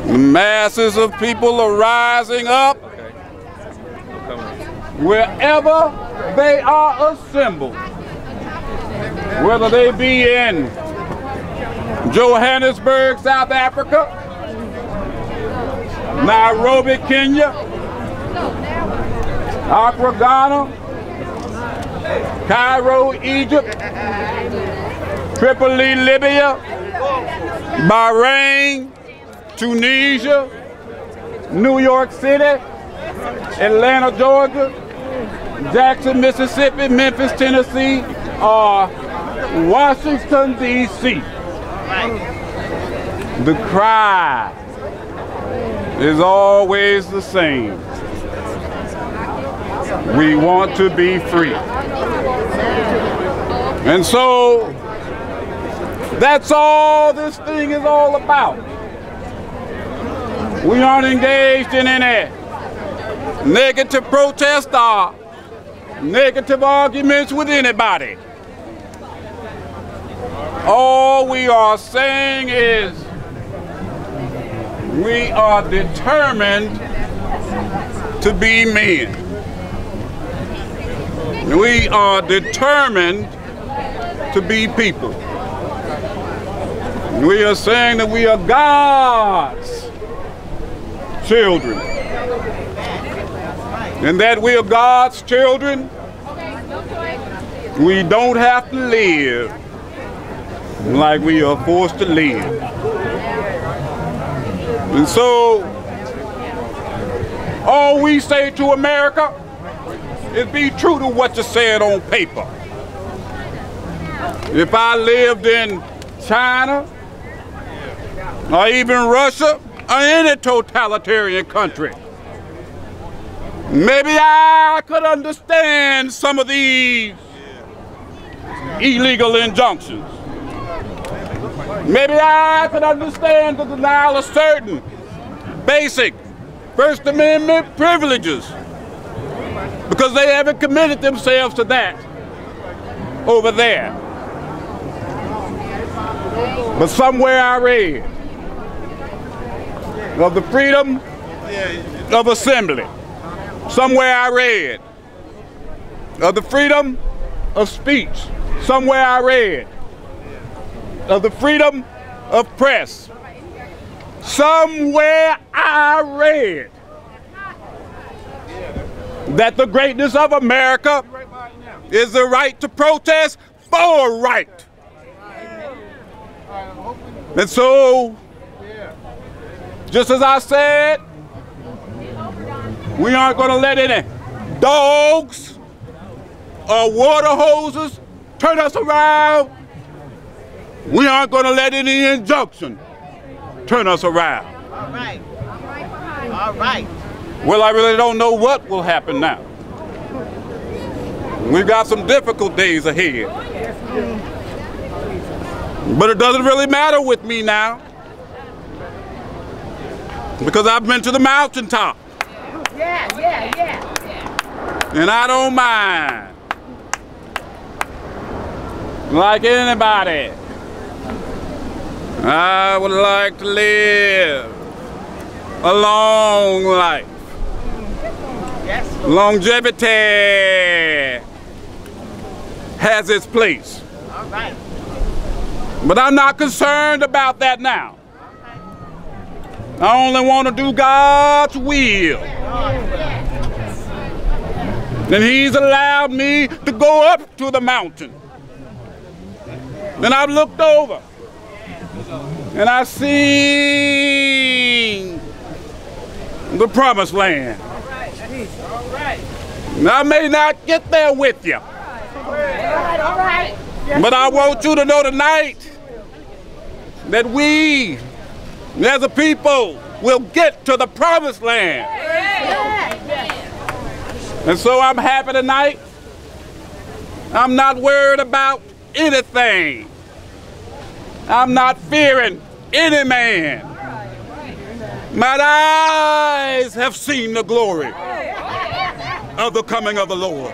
The masses of people are rising up wherever they are assembled, whether they be in Johannesburg, South Africa, Nairobi, Kenya, Accra, Ghana, Cairo, Egypt, Tripoli, Libya, Bahrain, Tunisia, New York City, Atlanta, Georgia, Jackson, Mississippi, Memphis, Tennessee, or Washington, D.C. The cry is always the same. We want to be free. And so that's all this thing is all about. We aren't engaged in any negative protest or negative arguments with anybody. All we are saying is we are determined to be men. We are determined to be people. We are saying that we are God's children. And that we are God's children, we don't have to live like we are forced to live. And so, all we say to America is be true to what you said on paper. If I lived in China, or even Russia, or any totalitarian country, maybe I could understand some of these illegal injunctions. Maybe I could understand the denial of certain basic First Amendment privileges, because they haven't committed themselves to that over there. But somewhere I read of the freedom of assembly. Somewhere I read of the freedom of speech. Somewhere I read of the freedom of press. Somewhere I read that the greatness of America is the right to protest for right. And so, just as I said, we aren't going to let any dogs or water hoses turn us around. We aren't going to let any injunction turn us around. All right. All right. Well, I really don't know what will happen now. We've got some difficult days ahead. But it doesn't really matter with me now, because I've been to the mountaintop. Yeah. And I don't mind. Like anybody, I would like to live a long life. Yes. Longevity has its place. All right. But I'm not concerned about that now. I only want to do God's will. And He's allowed me to go up to the mountain. And I've looked over and I see the promised land. All right. Now, I may not get there with you, All right. but I want you to know tonight that we, as a people, will get to the promised land. And so I'm happy tonight. I'm not worried about anything. I'm not fearing any man. My eyes have seen the glory of the coming of the Lord.